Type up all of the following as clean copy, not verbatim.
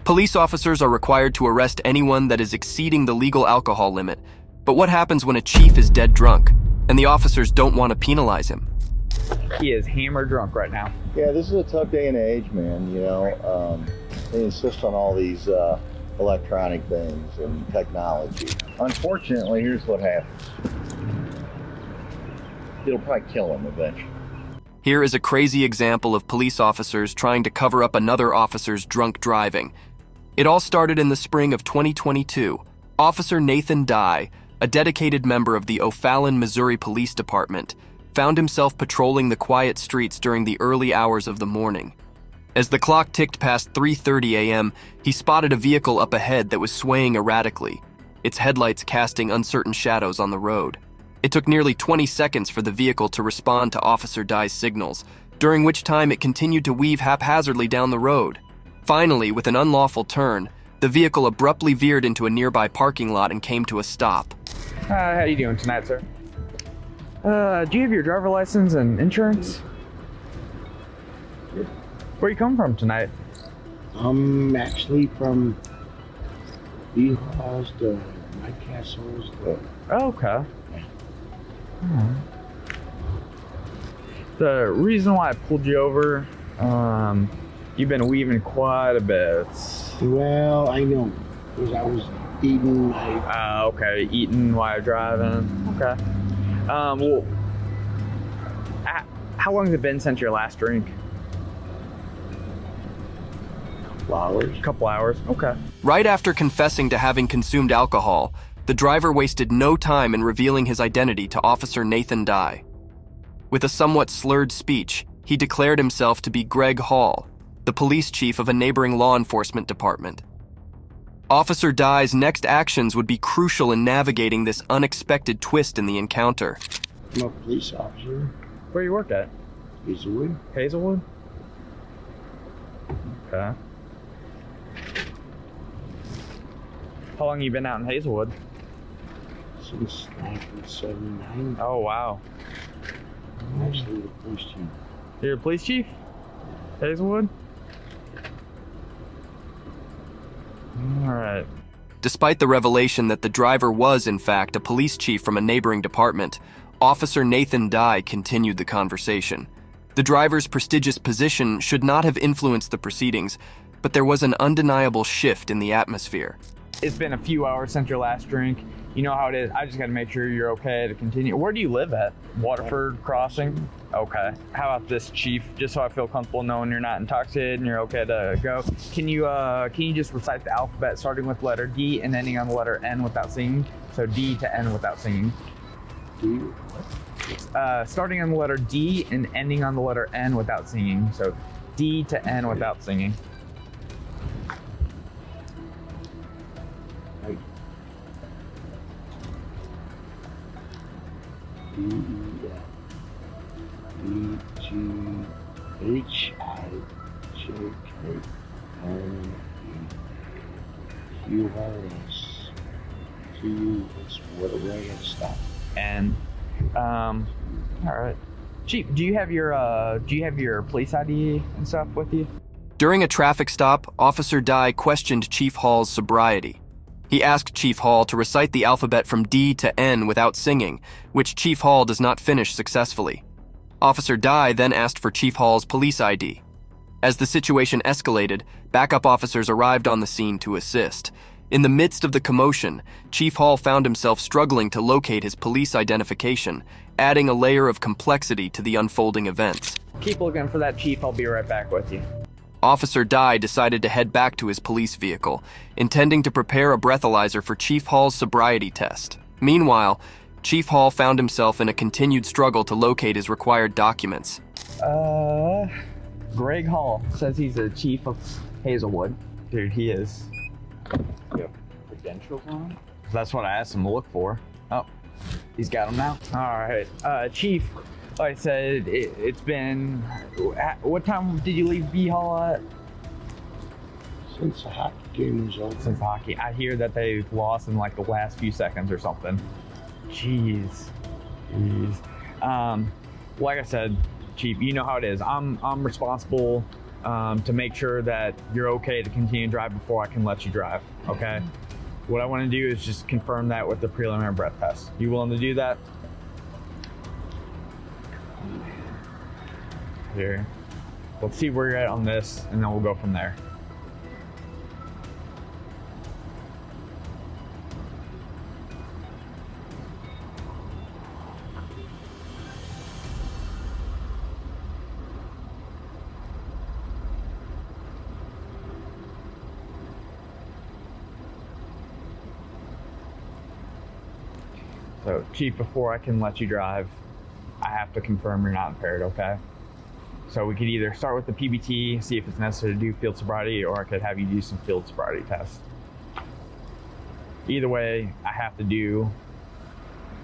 Police officers are required to arrest anyone that is exceeding the legal alcohol limit. But what happens when a chief is dead drunk, and the officers don't want to penalize him? He is hammered drunk right now. Yeah, this is a tough day and age, man. They insist on all these electronic things and technology. Unfortunately, here's what happens. It'll probably kill him eventually. Here is a crazy example of police officers trying to cover up another officer's drunk driving. It all started in the spring of 2022. Officer Nathan Dye, a dedicated member of the O'Fallon, Missouri Police Department, found himself patrolling the quiet streets during the early hours of the morning. As the clock ticked past 3:30 a.m., he spotted a vehicle up ahead that was swaying erratically, its headlights casting uncertain shadows on the road. It took nearly 20 seconds for the vehicle to respond to Officer Dye's signals, during which time it continued to weave haphazardly down the road. Finally, with an unlawful turn, the vehicle abruptly veered into a nearby parking lot and came to a stop. How you doing tonight, sir? Do you have your driver license and insurance? Where you come from tonight? I'm actually from Beehawes to my castles. Oh, okay. The reason why I pulled you over, you've been weaving quite a bit. Well, I know, because I was eating my... Okay, eating while driving. Okay. Well, how long has it been since your last drink? Flowers. Couple hours. Okay. Right after confessing to having consumed alcohol, the driver wasted no time in revealing his identity to Officer Nathan Dye. With a somewhat slurred speech, he declared himself to be Greg Hall, the police chief of a neighboring law enforcement department. Officer Dye's next actions would be crucial in navigating this unexpected twist in the encounter. I'm a police officer. Where you work at? Hazelwood. Hazelwood? Okay. How long you been out in Hazelwood? Since 1979. Oh, wow. I'm actually the police chief. You're a police chief? Hazelwood? All right. Despite the revelation that the driver was, in fact, a police chief from a neighboring department, Officer Nathan Dye continued the conversation. The driver's prestigious position should not have influenced the proceedings, but there was an undeniable shift in the atmosphere. It's been a few hours since your last drink. You know how it is. I just got to make sure you're okay to continue. Where do you live at? Waterford Crossing? Okay. How about this, Chief? Just so I feel comfortable knowing you're not intoxicated and you're okay to go. Can you just recite the alphabet starting with letter D and ending on the letter N without singing? So D to N without singing. D? Starting on the letter D and ending on the letter N without singing. So D to N without singing. D, E, G, H, I, J, K, L, E, Q, R, S, T, U, it's what a way to stop. And, all right. Chief, do you have your police ID and stuff with you? During a traffic stop, Officer Dye questioned Chief Hall's sobriety. He asked Chief Hall to recite the alphabet from D to N without singing, which Chief Hall does not finish successfully. Officer Dye then asked for Chief Hall's police ID. As the situation escalated, backup officers arrived on the scene to assist. In the midst of the commotion, Chief Hall found himself struggling to locate his police identification, adding a layer of complexity to the unfolding events. Keep looking for that, Chief. I'll be right back with you. Officer Dye decided to head back to his police vehicle, intending to prepare a breathalyzer for Chief Hall's sobriety test. Meanwhile, Chief Hall found himself in a continued struggle to locate his required documents. Greg Hall says he's the chief of Hazelwood. Dude, he is. You have credentials on? That's what I asked him to look for. Oh, he's got them now. All right. Chief, like I said, it's been... What time did you leave B Hall at? Since the hockey game was over. Since hockey. I hear that they lost in like the last few seconds or something. Jeez. Like I said, Chief, you know how it is. I'm responsible to make sure that you're okay to continue to drive before I can let you drive, okay? What I want to do is just confirm that with the preliminary breath test. You willing to do that? Here. Let's see where you're at on this, and then we'll go from there. So, Chief, before I can let you drive, I have to confirm you're not impaired, okay? So we could either start with the PBT, see if it's necessary to do field sobriety, or I could have you do some field sobriety tests. Either way, I have to do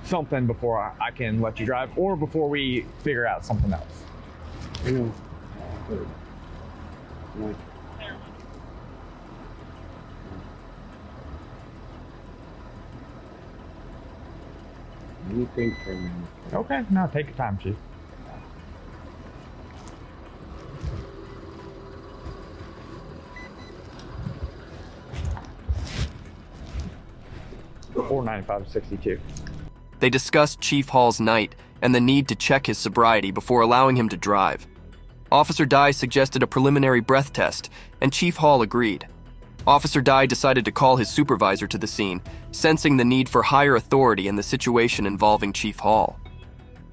something before I can let you drive, or before we figure out something else. You know, like, let me think for a minute. Okay, no, take your time, Chief. $495.62. They discussed Chief Hall's night and the need to check his sobriety before allowing him to drive. Officer Dye suggested a preliminary breath test, and Chief Hall agreed. Officer Dye decided to call his supervisor to the scene, sensing the need for higher authority in the situation involving Chief Hall.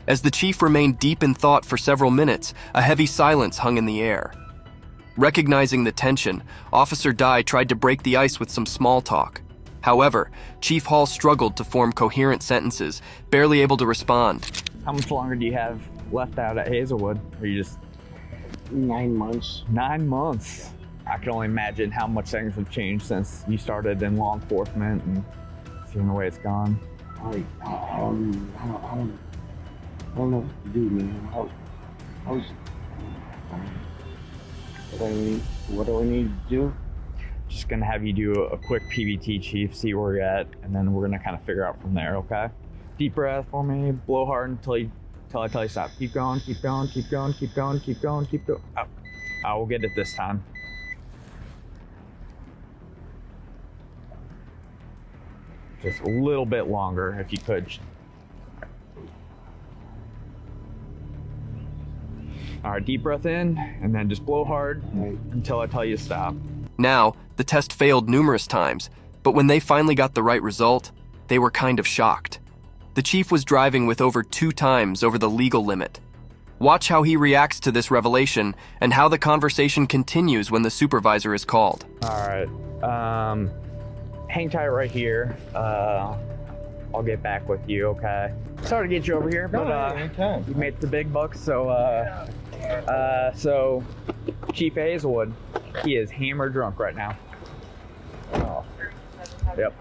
As the chief remained deep in thought for several minutes, a heavy silence hung in the air. Recognizing the tension, Officer Dye tried to break the ice with some small talk. However, Chief Hall struggled to form coherent sentences, barely able to respond. How much longer do you have left out at Hazelwood? Or you just 9 months. 9 months? I can only imagine how much things have changed since you started in law enforcement and seeing the way it's gone. I don't know what to do, man. What do I need to do? Just gonna have you do a quick PBT, Chief, see where you're at, and then we're gonna kind of figure out from there, okay? Deep breath for me, blow hard until I tell you stop. Keep going, keep going, keep going, keep going, keep going, keep going. Oh, I will get it this time. Just a little bit longer, if you could. All right, deep breath in, and then just blow hard until I tell you to stop. Now, the test failed numerous times, but when they finally got the right result, they were kind of shocked. The chief was driving with over 2 times over the legal limit. Watch how he reacts to this revelation and how the conversation continues when the supervisor is called. All right, hang tight right here. I'll get back with you, okay? Sorry to get you over here, but anytime. you made the big bucks, so Chief Hazelwood, he is hammered drunk right now. Oh, Yep.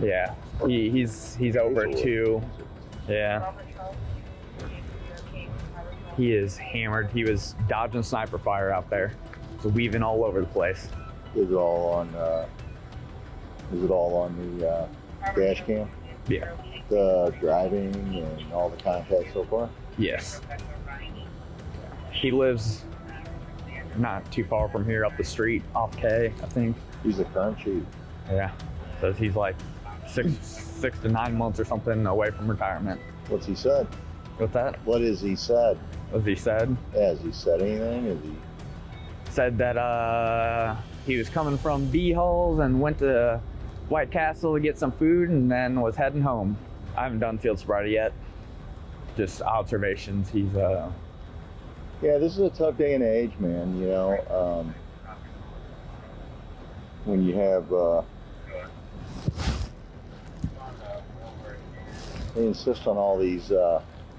Yeah, he's over at 2. Yeah. He is hammered. He was dodging sniper fire out there, so weaving all over the place. is it all on the dash cam? Yeah. The driving and all the contacts so far? Yes. He lives not too far from here, up the street, off K, I think. He's the current chief. Yeah. Says he's like six to 9 months or something away from retirement. What's he said? What's that? What has he said? What he said? Has he said anything? Has he? Said that he was coming from B-Hulls and went to White Castle to get some food and then was heading home. I haven't done field sobriety yet. Just observations. He's Yeah, this is a tough day and age, man. You know, when you have they insist on all these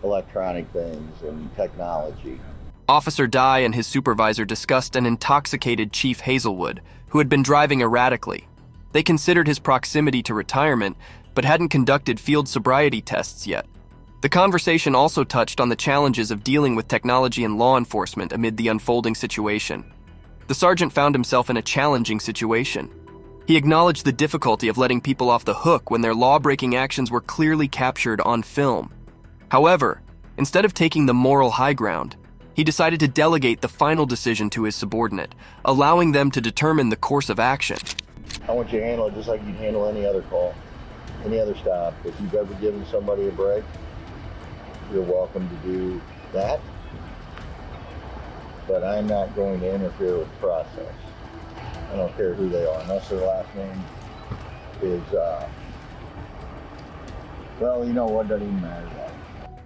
electronic things and technology. Officer Dye and his supervisor discussed an intoxicated Chief Hazelwood, who had been driving erratically. They considered his proximity to retirement, but hadn't conducted field sobriety tests yet. The conversation also touched on the challenges of dealing with technology and law enforcement amid the unfolding situation. The sergeant found himself in a challenging situation. He acknowledged the difficulty of letting people off the hook when their law-breaking actions were clearly captured on film. However, instead of taking the moral high ground, He decided to delegate the final decision to his subordinate, allowing them to determine the course of action. I want you to handle it just like you'd handle any other call, any other stop. If you've ever given somebody a break, you're welcome to do that. But I'm not going to interfere with the process. I don't care who they are, unless their last name is, well, you know what, doesn't even matter.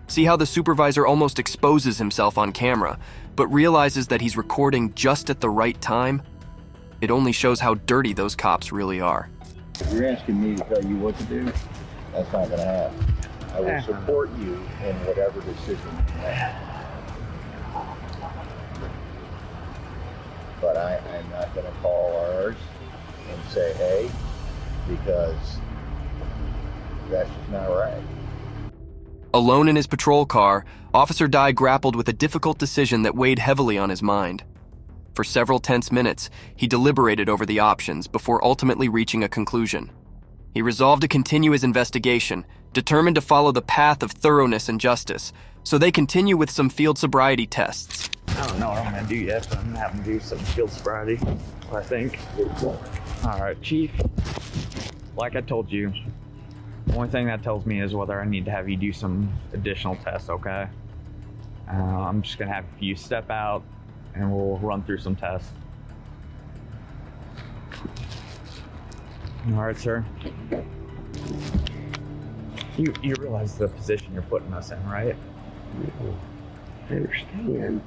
See how the supervisor almost exposes himself on camera, but realizes that he's recording just at the right time? It only shows how dirty those cops really are. If you're asking me to tell you what to do, that's not going to happen. I will support you in whatever decision you make. But I'm not going to call ours and say, hey, because that's just not right. Alone in his patrol car, Officer Dye grappled with a difficult decision that weighed heavily on his mind. For several tense minutes, he deliberated over the options before ultimately reaching a conclusion. He resolved to continue his investigation, determined to follow the path of thoroughness and justice, so they continue with some field sobriety tests. I don't know what I'm gonna do yet, but I'm gonna have him do some field sobriety, I think. Alright, Chief. Like I told you, the only thing that tells me is whether I need to have you do some additional tests, okay? I'm just gonna have you step out and we'll run through some tests. Alright, sir. You realize the position you're putting us in, right? I understand.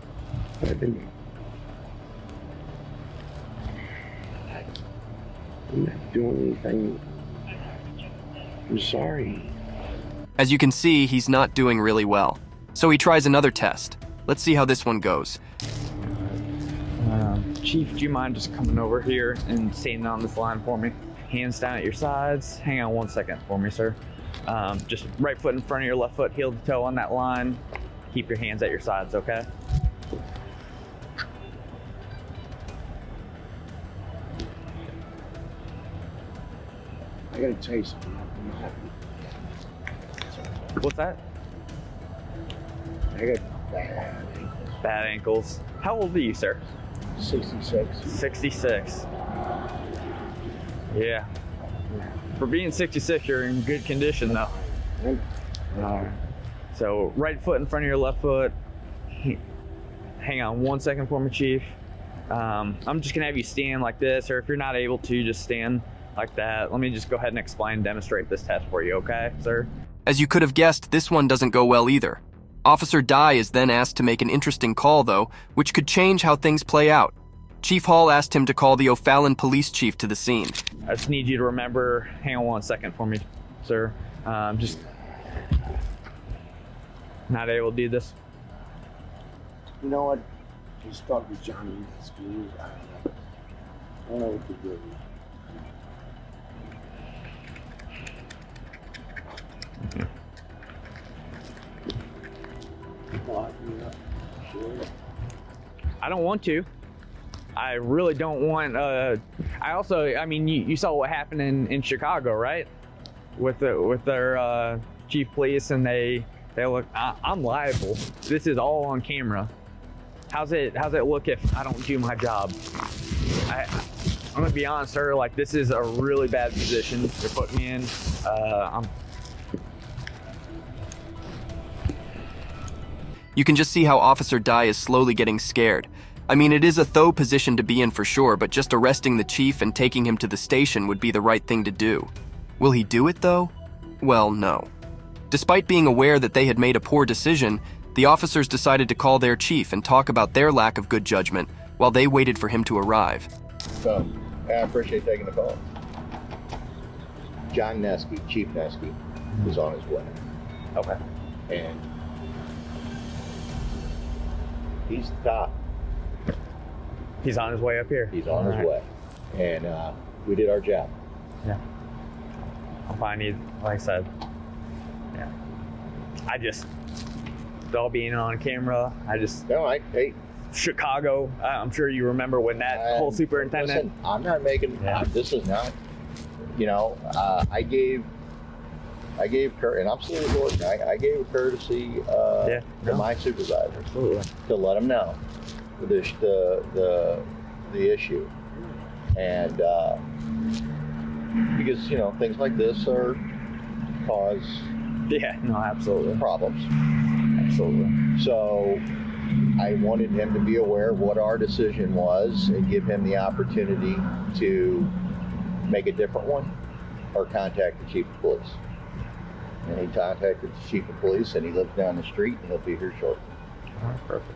I'm not doing anything. I'm sorry. As you can see, he's not doing really well. So he tries another test. Let's see how this one goes. Chief, do you mind just coming over here and standing on this line for me? Hands down at your sides. Hang on 1 second for me, sir. Just right foot in front of your left foot, heel to toe on that line. Keep your hands at your sides, okay? I gotta tell you something. What's that? I got bad ankles. Bad ankles. How old are you, sir? 66. 66. Yeah. For being 66, you're in good condition, though. Alright. So, right foot in front of your left foot. Hang on 1 second for me, Chief. I'm just gonna have you stand like this, or if you're not able to, just stand like that. Let me just go ahead and explain and demonstrate this test for you, okay, sir? As you could have guessed, this one doesn't go well either. Officer Dye is then asked to make an interesting call, though, which could change how things play out. Chief Hall asked him to call the O'Fallon police chief to the scene. I just need you to remember, hang on 1 second for me, sir. Just not able to do this. You know what? Just talk to Johnny. I don't know what to do. I don't want to. I really don't want. I mean, you saw what happened in Chicago, right? With their chief police, and they look. I'm liable. This is all on camera. How's it look if I don't do my job? I'm gonna be honest, sir. Like, this is a really bad position you're putting me in. You can just see how Officer Dye is slowly getting scared. I mean, it is a thorough position to be in for sure, but just arresting the chief and taking him to the station would be the right thing to do. Will he do it, though? Well, no. Despite being aware that they had made a poor decision, the officers decided to call their chief and talk about their lack of good judgment while they waited for him to arrive. So, I appreciate taking the call. John Nesky, Chief Nesky, is on his way. Okay. And he's the top. He's on his way up here. He's on his way. And we did our job. Yeah. I'll find you, like I said. Yeah. I just, with all being on camera, Hey, Chicago, I'm sure you remember when that whole superintendent. Listen, I'm not making, this is not, I gave I gave and I'm still recording. I gave a courtesy to my supervisor to let him know the issue, and because things like this are cause absolutely problems. Absolutely. So I wanted him to be aware of what our decision was and give him the opportunity to make a different one or contact the chief of police. And he contacted the chief of police, and he lives down the street, and he'll be here shortly. Perfect.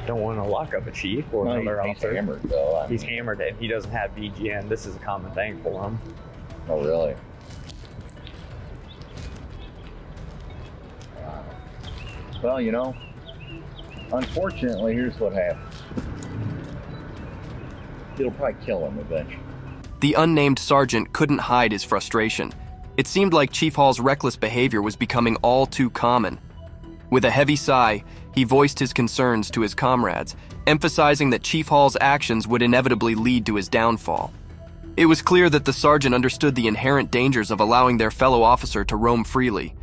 Don't want to lock up a chief or another officer. He's hammered, though. He's hammered, and he doesn't have VGN. This is a common thing for him. Oh, really? Well, unfortunately, here's what happens. It'll probably kill him eventually. The unnamed sergeant couldn't hide his frustration. It seemed like Chief Hall's reckless behavior was becoming all too common. With a heavy sigh, he voiced his concerns to his comrades, emphasizing that Chief Hall's actions would inevitably lead to his downfall. It was clear that the sergeant understood the inherent dangers of allowing their fellow officer to roam freely.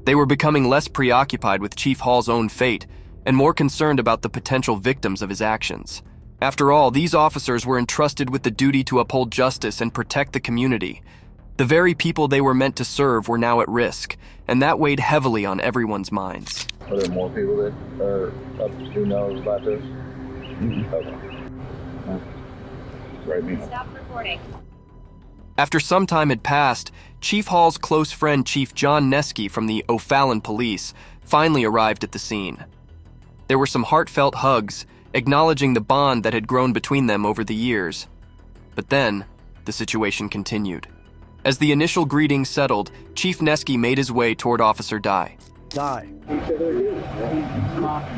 They were becoming less preoccupied with Chief Hall's own fate and more concerned about the potential victims of his actions. After all, these officers were entrusted with the duty to uphold justice and protect the community. The very people they were meant to serve were now at risk, and that weighed heavily on everyone's minds. Are there more people that are who knows about this? Okay. Right. Stop recording. After some time had passed, Chief Hall's close friend Chief John Neske from the O'Fallon Police finally arrived at the scene. There were some heartfelt hugs, acknowledging the bond that had grown between them over the years. But then, the situation continued. As the initial greetings settled, Chief Neske made his way toward Officer Dye. Die.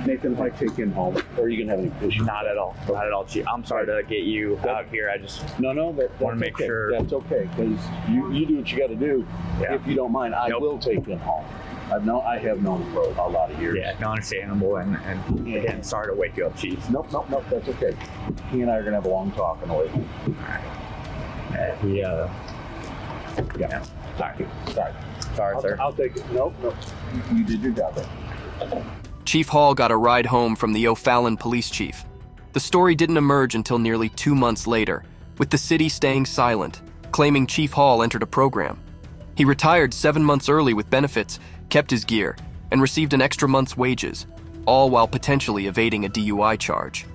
Nathan, if I take him home, or are you gonna have any issues? Not at all. Not at all, Chief. I'm sorry to get you out here. I just No, that's want to make okay. sure. That's okay, because you do what you got to do. Yeah. If you don't mind, I will take him home. I have known him for a lot of years. Yeah, no, understandable. And again, sorry to wake you up, Chief. Nope, that's okay. He and I are gonna have a long talk on the way home. Yeah. Sorry, sir. I'll take it. Nope. You did your job. Chief Hall got a ride home from the O'Fallon police chief. The story didn't emerge until nearly 2 months later, with the city staying silent, claiming Chief Hall entered a program. He retired 7 months early with benefits, kept his gear, and received an extra month's wages, all while potentially evading a DUI charge.